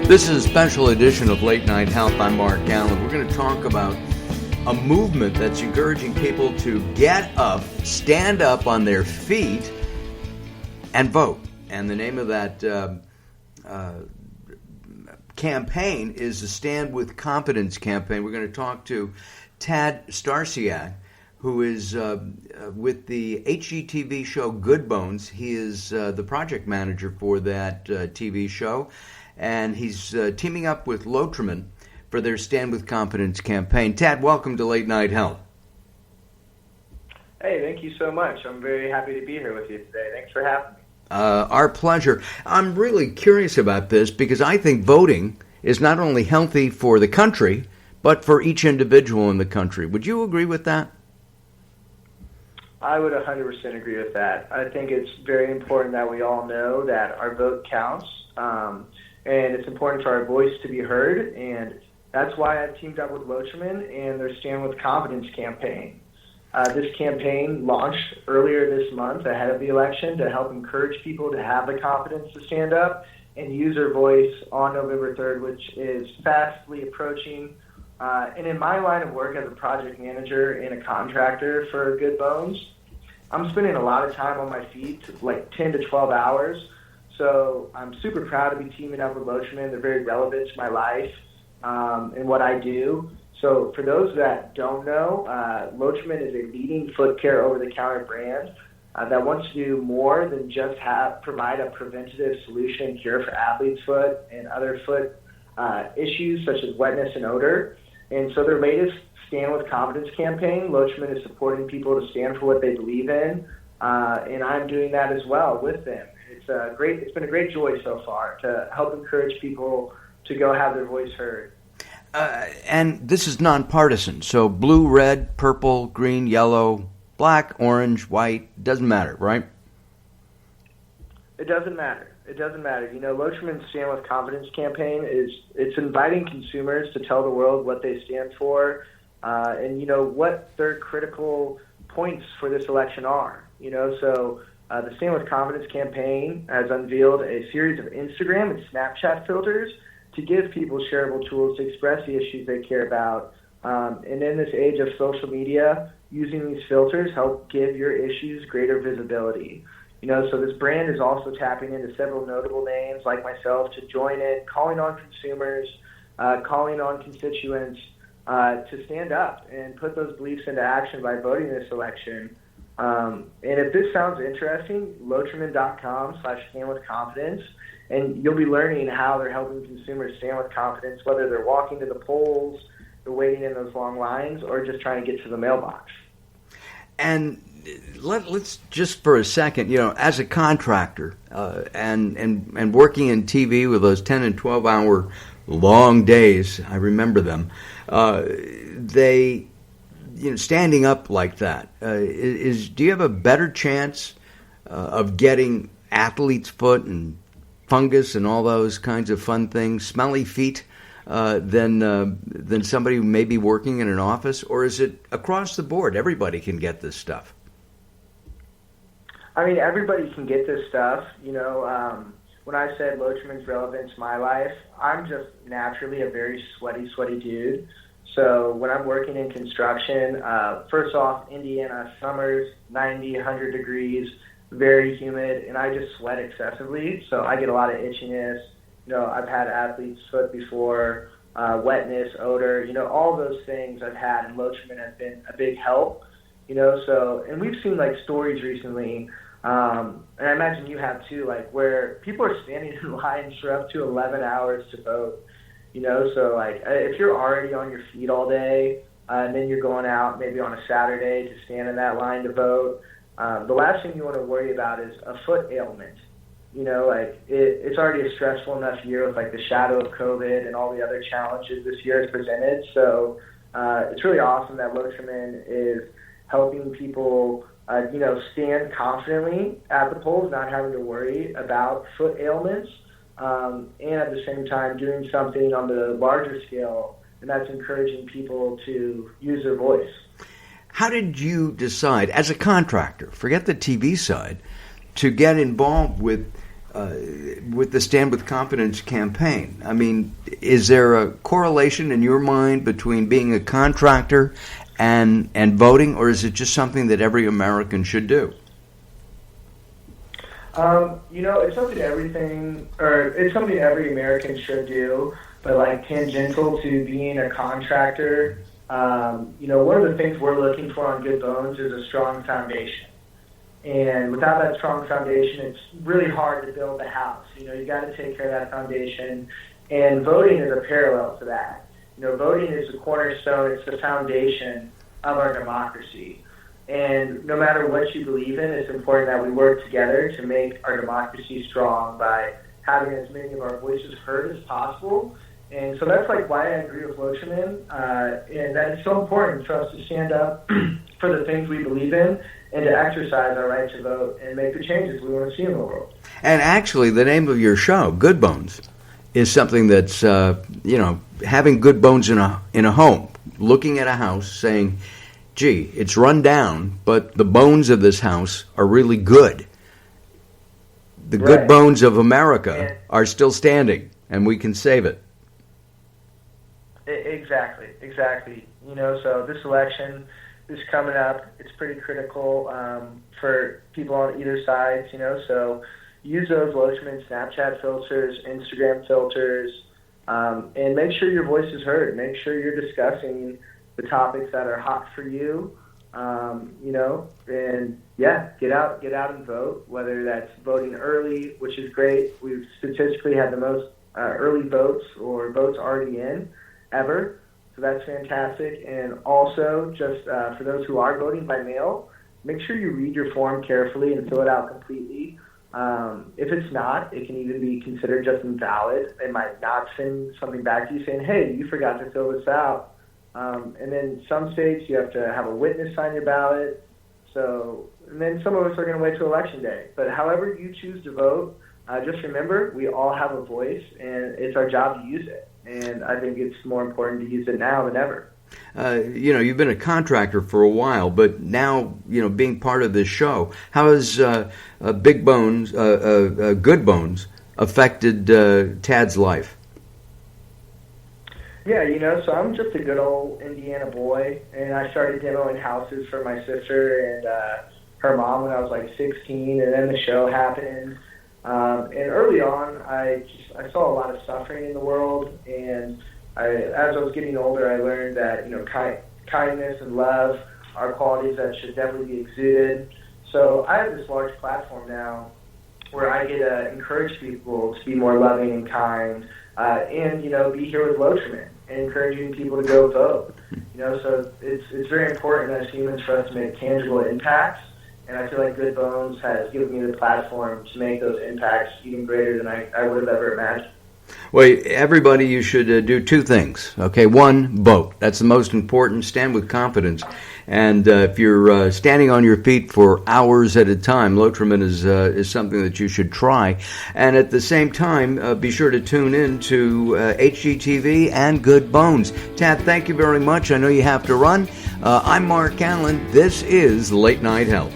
This is a special edition of Late Night Health. I'm Mark Allen. We're going to talk about a movement that's encouraging people to get up, stand up on their feet, and vote. And the name of that campaign is the Stand with Confidence campaign. We're going to talk to Tad Starsiak, who is with the HGTV show Good Bones. He is the project manager for that TV show, and he's teaming up with LOTRIMIN for their Stand with Confidence campaign. Tad, welcome to Late Night Health. Hey, thank you so much. I'm very happy to be here with you today. Thanks for having me. Our pleasure. I'm really curious about this because I think voting is not only healthy for the country, but for each individual in the country. Would you agree with that? I would 100% agree with that. I think it's very important that we all know that our vote counts, and it's important for our voice to be heard, and that's why I've teamed up with LOTRIMIN and their Stand with Confidence campaign. This campaign launched earlier this month ahead of the election to help encourage people to have the confidence to stand up and use their voice on November 3rd, which is fastly approaching. And in my line of work as a project manager and a contractor for Good Bones, I'm spending a lot of time on my feet, like 10 to 12 hours. So I'm super proud to be teaming up with LOTRIMIN. They're very relevant to my life and what I do. So for those that don't know, LOTRIMIN is a leading foot care over-the-counter brand that wants to do more than just provide a preventative solution and cure for athlete's foot and other foot issues such as wetness and odor. And so their latest Stand with Confidence campaign, LOTRIMIN is supporting people to stand for what they believe in, and I'm doing that as well with them. It's been a great joy so far to help encourage people to go have their voice heard. And this is non-partisan, so blue, red, purple, green, yellow, black, orange, white, doesn't matter, right? It doesn't matter. It doesn't matter. You know, LOTRIMIN's Stand with Confidence campaign it's inviting consumers to tell the world what they stand for, and you know what their critical points for this election are. You know, so the Stand with Confidence campaign has unveiled a series of Instagram and Snapchat filters to give people shareable tools to express the issues they care about. And in this age of social media, using these filters help give your issues greater visibility. You know, so this brand is also tapping into several notable names like myself to join it, calling on consumers, calling on constituents to stand up and put those beliefs into action by voting this election. And if this sounds interesting, LOTRIMIN.com/standwithconfidence, and you'll be learning how they're helping consumers stand with confidence, whether they're walking to the polls, they're waiting in those long lines, or just trying to get to the mailbox. And let's just for a second, you know, as a contractor and working in TV with those 10 and 12 hour long days, I remember them. Standing up like that do you have a better chance of getting athlete's foot and fungus and all those kinds of fun things, smelly feet, than somebody who may be working in an office? Or is it across the board? Everybody can get this stuff. I mean, everybody can get this stuff. You know, when I said LOTRIMIN's relevant to my life, I'm just naturally a very sweaty dude. So when I'm working in construction, first off, Indiana summers, 90, 100 degrees, very humid, and I just sweat excessively. So I get a lot of itchiness. You know, I've had athlete's foot before, wetness, odor, you know, all those things I've had, and LOTRIMIN has been a big help. You know, so, and we've seen like stories recently, and I imagine you have too, like where people are standing in lines for up to 11 hours to vote. You know, so like if you're already on your feet all day, and then you're going out maybe on a Saturday to stand in that line to vote, the last thing you want to worry about is a foot ailment. You know, like it's already a stressful enough year with like the shadow of COVID and all the other challenges this year has presented. So it's really awesome that LOTRIMIN is helping people, stand confidently at the polls, not having to worry about foot ailments, and at the same time doing something on the larger scale, and that's encouraging people to use their voice. How did you decide, as a contractor, forget the TV side, to get involved with with the Stand with Confidence campaign. I mean, is there a correlation in your mind between being a contractor and voting, or is it just something that every American should do? It's something it's something every American should do, but like tangential to being a contractor, one of the things we're looking for on Good Bones is a strong foundation. And without that strong foundation, it's really hard to build the house. You got to take care of that foundation, and voting is a parallel to that. Voting is the cornerstone, it's the foundation of our democracy. And no matter what you believe in, it's important that we work together to make our democracy strong by having as many of our voices heard as possible. And so that's like why I agree with LOTRIMIN, and that it's so important for us to stand up for the things we believe in and to exercise our right to vote and make the changes we want to see in the world. And actually, the name of your show, Good Bones, is something that's, having good bones in a home, looking at a house saying, gee, it's run down, but the bones of this house are really good. The Right. good bones of America are still standing, and we can save it. Exactly. So this election is coming up. It's pretty critical for people on either side, so use those LOTRIMIN Snapchat filters, Instagram filters, and make sure your voice is heard. Make sure you're discussing the topics that are hot for you, and get out and vote, whether that's voting early, which is great. We've statistically had the most early votes or votes already in ever, so that's fantastic. And also, just for those who are voting by mail, make sure you read your form carefully and fill it out completely. If it's not, it can even be considered just invalid. They might not send something back to you saying, hey, you forgot to fill this out. And then some states you have to have a witness sign your ballot. And then some of us are going to wait till Election Day. But however you choose to vote, just remember, we all have a voice, and it's our job to use it. And I think it's more important to use it now than ever. You've been a contractor for a while, but now, being part of this show, how has Good Bones affected Tad's life? Yeah, so I'm just a good old Indiana boy, and I started demoing houses for my sister and her mom when I was like 16, and then the show happened. And early on, I saw a lot of suffering in the world, and as I was getting older, I learned that kindness and love are qualities that should definitely be exuded. So I have this large platform now where I get to encourage people to be more loving and kind, and be here with LOTRIMIN and encouraging people to go vote. So it's very important as humans for us to make tangible impacts. And I feel like Good Bones has given me the platform to make those impacts even greater than I would have ever imagined. Well, everybody, you should do two things. Okay, one, vote. That's the most important. Stand with confidence. And if you're standing on your feet for hours at a time, LOTRIMIN is something that you should try. And at the same time, be sure to tune in to HGTV and Good Bones. Tad, thank you very much. I know you have to run. I'm Mark Allen. This is Late Night Health.